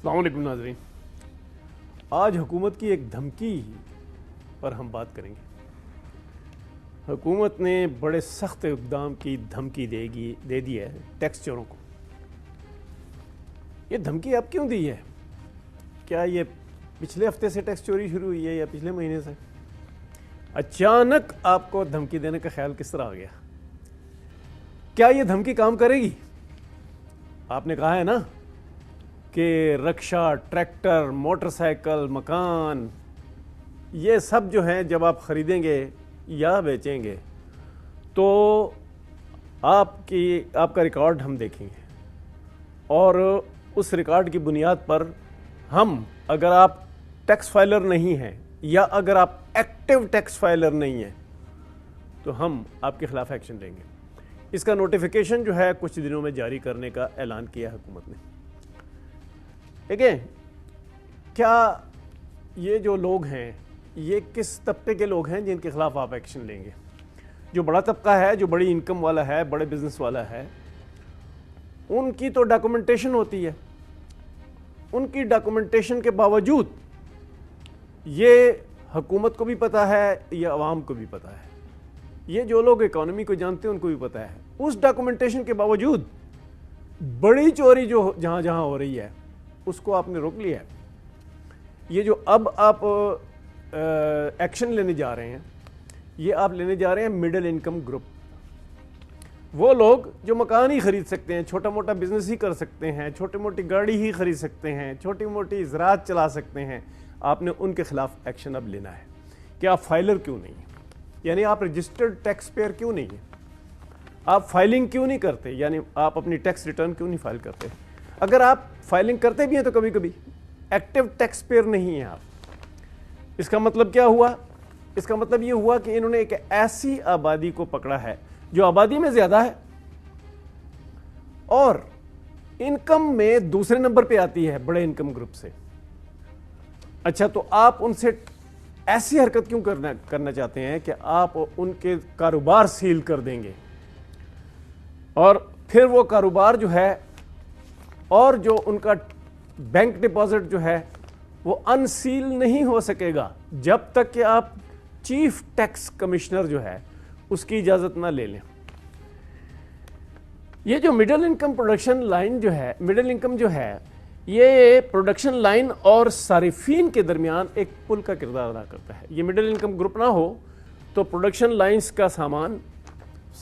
السلام علیکم ناظرین، آج حکومت کی ایک دھمکی پر ہم بات کریں گے۔ حکومت نے بڑے سخت اقدام کی دھمکی دے دی ہے ٹیکس چوروں کو۔ یہ دھمکی اب کیوں دی ہے؟ کیا یہ پچھلے ہفتے سے ٹیکس چوری شروع ہوئی ہے یا پچھلے مہینے سے؟ اچانک آپ کو دھمکی دینے کا خیال کس طرح آ گیا؟ کیا یہ دھمکی کام کرے گی؟ آپ نے کہا ہے نا کہ رکشہ، ٹریکٹر، موٹر سائیکل، مکان، یہ سب جو ہیں جب آپ خریدیں گے یا بیچیں گے تو آپ کا ریکارڈ ہم دیکھیں گے، اور اس ریکارڈ کی بنیاد پر ہم، اگر آپ ٹیکس فائلر نہیں ہیں یا اگر آپ ایکٹیو ٹیکس فائلر نہیں ہیں تو ہم آپ کے خلاف ایکشن لیں گے۔ اس کا نوٹیفیکیشن جو ہے کچھ دنوں میں جاری کرنے کا اعلان کیا حکومت نے۔ دیکھیں، کیا یہ جو لوگ ہیں یہ کس طبقے کے لوگ ہیں جن کے خلاف آپ ایکشن لیں گے؟ جو بڑا طبقہ ہے، جو بڑی انکم والا ہے، بڑے بزنس والا ہے، ان کی تو ڈاکومنٹیشن ہوتی ہے۔ ان کی ڈاکومنٹیشن کے باوجود یہ حکومت کو بھی پتہ ہے، یہ عوام کو بھی پتہ ہے، یہ جو لوگ اکانومی کو جانتے ہیں ان کو بھی پتہ ہے، اس ڈاکومنٹیشن کے باوجود بڑی چوری جو جہاں جہاں ہو رہی ہے اس کو آپ نے روک لیا ہے۔ یہ جو اب آپ ایکشن لینے جا رہے ہیں، یہ آپ لینے جا رہے ہیں مڈل انکم گروپ، وہ لوگ جو مکان ہی خرید سکتے ہیں، چھوٹا موٹا بزنس ہی کر سکتے ہیں، چھوٹی موٹی گاڑی ہی خرید سکتے ہیں، چھوٹی موٹی زراعت چلا سکتے ہیں، آپ نے ان کے خلاف ایکشن اب لینا ہے کہ آپ فائلر کیوں نہیں ہیں، یعنی آپ رجسٹرڈ ٹیکس پیئر کیوں نہیں ہیں، آپ فائلنگ کیوں نہیں کرتے، یعنی آپ اپنی ٹیکس ریٹرن کیوں نہیں فائل کرتے۔ اگر آپ فائلنگ کرتے بھی ہیں تو کبھی کبھی ایکٹیو ٹیکس پیئر نہیں ہیں آپ۔ اس کا مطلب کیا ہوا؟ اس کا مطلب یہ ہوا کہ انہوں نے ایک ایسی آبادی کو پکڑا ہے جو آبادی میں زیادہ ہے اور انکم میں دوسرے نمبر پہ آتی ہے بڑے انکم گروپ سے۔ اچھا، تو آپ ان سے ایسی حرکت کیوں کرنا چاہتے ہیں کہ آپ ان کے کاروبار سیل کر دیں گے، اور پھر وہ کاروبار جو ہے اور جو ان کا بینک ڈپازٹ جو ہے وہ ان سیل نہیں ہو سکے گا جب تک کہ آپ چیف ٹیکس کمشنر جو ہے اس کی اجازت نہ لے لیں۔ یہ جو مڈل انکم پروڈکشن لائن جو ہے، مڈل انکم جو ہے، یہ پروڈکشن لائن اور صارفین کے درمیان ایک پل کا کردار ادا کرتا ہے۔ یہ مڈل انکم گروپ نہ ہو تو پروڈکشن لائنز کا سامان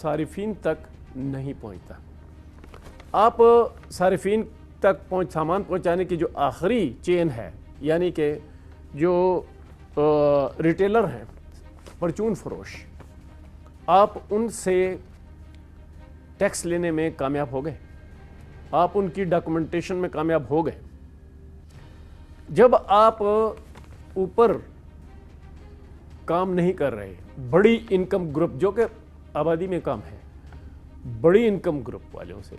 صارفین تک نہیں پہنچتا۔ آپ صارفین تک سامان پہنچانے کی جو آخری چین ہے، یعنی کہ جو ریٹیلر ہیں، پرچون فروش، آپ ان سے ٹیکس لینے میں کامیاب ہو گئے، آپ ان کی ڈاکومنٹیشن میں کامیاب ہو گئے۔ جب آپ اوپر کام نہیں کر رہے، بڑی انکم گروپ جو کہ آبادی میں کم ہے، بڑی انکم گروپ والوں سے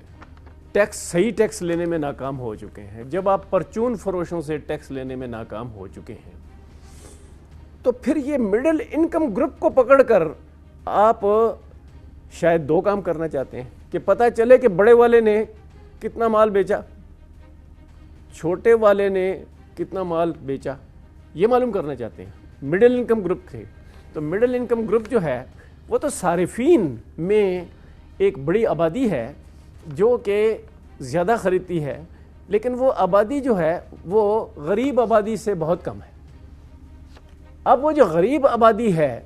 صحیح ٹیکس لینے میں ناکام ہو چکے ہیں، جب آپ پرچون فروشوں سے ٹیکس لینے میں ناکام ہو چکے ہیں، تو پھر یہ مڈل انکم گروپ کو پکڑ کر آپ شاید دو کام کرنا چاہتے ہیں کہ پتہ چلے کہ بڑے والے نے کتنا مال بیچا، چھوٹے والے نے کتنا مال بیچا، یہ معلوم کرنا چاہتے ہیں۔ مڈل انکم گروپ تھے تو مڈل انکم گروپ جو ہے وہ تو صارفین میں ایک بڑی آبادی ہے جو کہ زیادہ خریدتی ہے، لیکن وہ آبادی جو ہے وہ غریب آبادی سے بہت کم ہے۔ اب وہ جو غریب آبادی ہے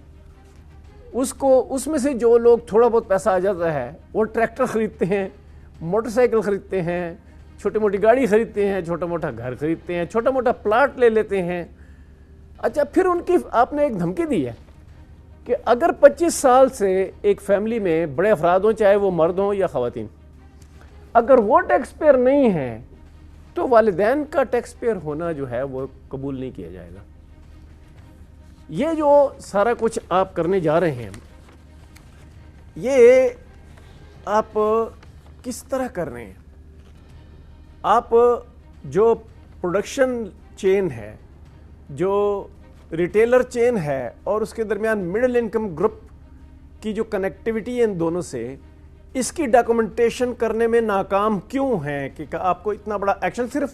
اس میں سے جو لوگ تھوڑا بہت پیسہ آ جاتا ہے وہ ٹریکٹر خریدتے ہیں، موٹر سائیکل خریدتے ہیں، چھوٹی موٹی گاڑی خریدتے ہیں، چھوٹا موٹا گھر خریدتے ہیں، چھوٹا موٹا پلاٹ لے لیتے ہیں۔ اچھا، پھر ان کی آپ نے ایک دھمکی دی ہے کہ اگر 25 سال سے ایک فیملی میں بڑے افراد ہوں، چاہے وہ مرد ہوں یا خواتین، اگر وہ ٹیکس پیئر نہیں ہیں تو والدین کا ٹیکس پیئر ہونا جو ہے وہ قبول نہیں کیا جائے گا۔ یہ جو سارا کچھ آپ کرنے جا رہے ہیں، یہ آپ کس طرح کر رہے ہیں؟ آپ جو پروڈکشن چین ہے، جو ریٹیلر چین ہے اور اس کے درمیان مڈل انکم گروپ کی جو کنیکٹیوٹی ہے ان دونوں سے، اس کی ڈاکومنٹیشن کرنے میں ناکام کیوں ہیں کہ آپ کو اتنا بڑا ایکشن صرف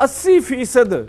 80%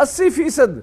80%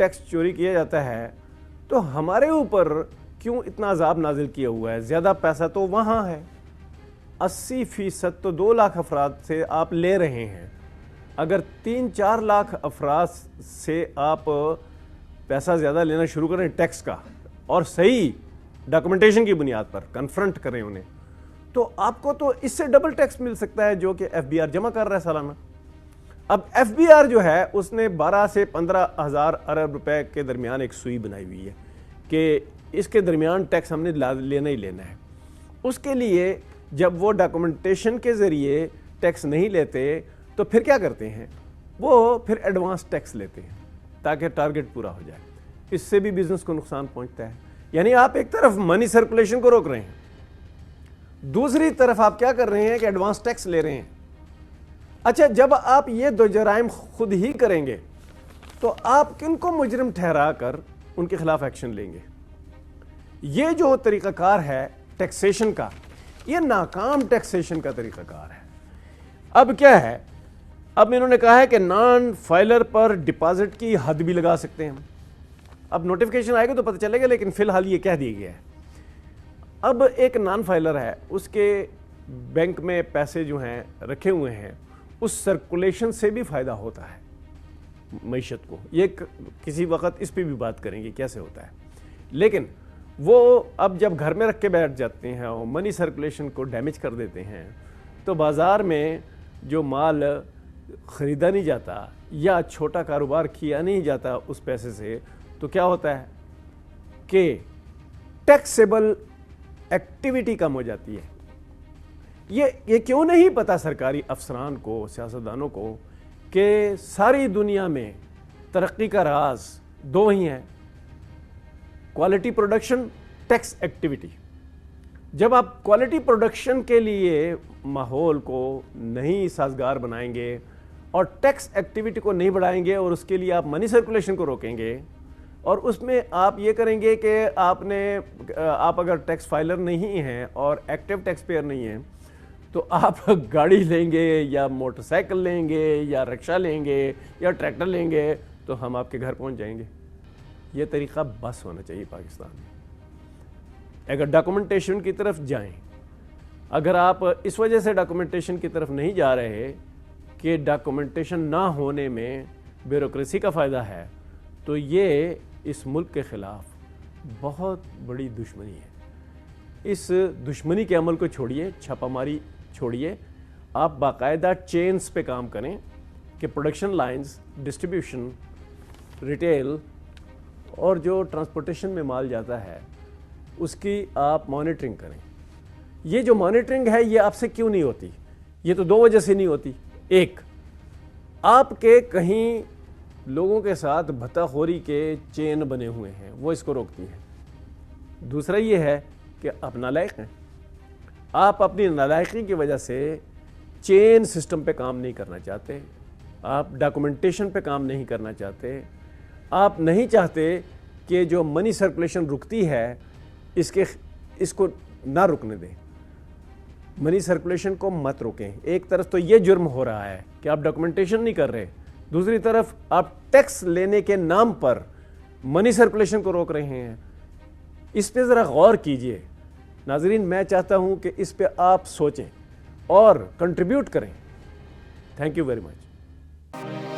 ٹیکس چوری کیا جاتا ہے تو ہمارے اوپر کیوں اتنا عذاب نازل کیا ہوا ہے؟ زیادہ پیسہ تو وہاں ہے، 80% تو 2 لاکھ افراد سے آپ لے رہے ہیں. اگر 3-4 لاکھ افراد سے آپ پیسہ زیادہ لینا شروع کریں ٹیکس کا، اور صحیح ڈاکومنٹیشن کی بنیاد پر کنفرنٹ کریں انہیں، تو آپ کو تو اس سے ڈبل ٹیکس مل سکتا ہے جو کہ ایف بی آر جمع کر رہا ہے سالانہ. اب ایف بی آر جو ہے اس نے 12 سے 15 ہزار ارب روپے کے درمیان ایک سوئی بنائی ہوئی ہے کہ اس کے درمیان ٹیکس ہم نے لینا ہی لینا ہے. اس کے لیے جب وہ ڈاکومنٹیشن کے ذریعے ٹیکس نہیں لیتے تو پھر کیا کرتے ہیں؟ وہ پھر ایڈوانس ٹیکس لیتے ہیں تاکہ ٹارگٹ پورا ہو جائے. اس سے بھی بزنس کو نقصان پہنچتا ہے. یعنی آپ ایک طرف منی سرکولیشن کو روک رہے ہیں، دوسری طرف آپ کیا کر رہے ہیں کہ ایڈوانس ٹیکس لے رہے ہیں. اچھا، جب آپ یہ 2 جرائم خود ہی کریں گے تو آپ کن کو مجرم ٹھہرا کر ان کے خلاف ایکشن لیں گے؟ یہ جو طریقہ کار ہے ٹیکسیشن کا، یہ ناکام ٹیکسیشن کا طریقہ کار ہے. اب کیا ہے؟ اب انہوں نے کہا ہے کہ نان فائلر پر ڈپازٹ کی حد بھی لگا سکتے ہیں. اب نوٹیفیکیشن آئے گا تو پتہ چلے گا، لیکن فی الحال یہ کہہ دیا گیا ہے. اب ایک نان فائلر ہے، اس کے بینک میں پیسے جو ہیں رکھے ہوئے ہیں، اس سرکولیشن سے بھی فائدہ ہوتا ہے معیشت کو. یہ کسی وقت اس پہ بھی بات کریں گے کیسے ہوتا ہے. لیکن وہ اب جب گھر میں رکھ کے بیٹھ جاتے ہیں اور منی سرکولیشن کو ڈیمیج کر دیتے ہیں تو بازار میں جو مال خریدا نہیں جاتا یا چھوٹا کاروبار کیا نہیں جاتا اس پیسے سے، تو کیا ہوتا ہے کہ ٹیکسیبل ایکٹیویٹی کم ہو جاتی ہے. یہ کیوں نہیں پتا سرکاری افسران کو، سیاستدانوں کو، کہ ساری دنیا میں ترقی کا راز 2 ہی ہیں: کوالٹی پروڈکشن، ٹیکس ایکٹیویٹی. جب آپ کوالٹی پروڈکشن کے لیے ماحول کو نہیں سازگار بنائیں گے اور ٹیکس ایکٹیویٹی کو نہیں بڑھائیں گے اور اس کے لیے آپ منی سرکولیشن کو روکیں گے اور اس میں آپ یہ کریں گے کہ آپ اگر ٹیکس فائلر نہیں ہیں اور ایکٹیو ٹیکس پیئر نہیں ہیں تو آپ گاڑی لیں گے یا موٹر سائیکل لیں گے یا رکشہ لیں گے یا ٹریکٹر لیں گے تو ہم آپ کے گھر پہنچ جائیں گے. یہ طریقہ بس ہونا چاہیے پاکستان میں. اگر ڈاکومنٹیشن کی طرف جائیں، اگر آپ اس وجہ سے ڈاکومنٹیشن کی طرف نہیں جا رہے کہ ڈاکومنٹیشن نہ ہونے میں بیوروکریسی کا فائدہ ہے، تو یہ اس ملک کے خلاف بہت بڑی دشمنی ہے. اس دشمنی کے عمل کو چھوڑیے، چھاپہ ماری چھوڑیے. آپ باقاعدہ چینز پہ کام کریں کہ پروڈکشن لائنز، ڈسٹریبیوشن، ریٹیل اور جو ٹرانسپورٹیشن میں مال جاتا ہے اس کی آپ مانیٹرنگ کریں. یہ جو مانیٹرنگ ہے یہ آپ سے کیوں نہیں ہوتی؟ یہ تو 2 وجہ سے نہیں ہوتی. ایک، آپ کے کہیں لوگوں کے ساتھ بھتہ خوری کے چین بنے ہوئے ہیں، وہ اس کو روکتی ہیں. دوسرا یہ ہے کہ آپ نالائق ہیں. آپ اپنی نالائقی کی وجہ سے چین سسٹم پہ کام نہیں کرنا چاہتے، آپ ڈاکومنٹیشن پہ کام نہیں کرنا چاہتے، آپ نہیں چاہتے کہ جو منی سرکولیشن رکتی ہے اس کو نہ رکنے دیں. منی سرکولیشن کو مت روکیں. ایک طرف تو یہ جرم ہو رہا ہے کہ آپ ڈاکومنٹیشن نہیں کر رہے، دوسری طرف آپ ٹیکس لینے کے نام پر منی سرکولیشن کو روک رہے ہیں. اس پہ ذرا غور کیجئے. ناظرین، میں چاہتا ہوں کہ اس پہ آپ سوچیں اور کنٹریبیوٹ کریں. Thank you very much.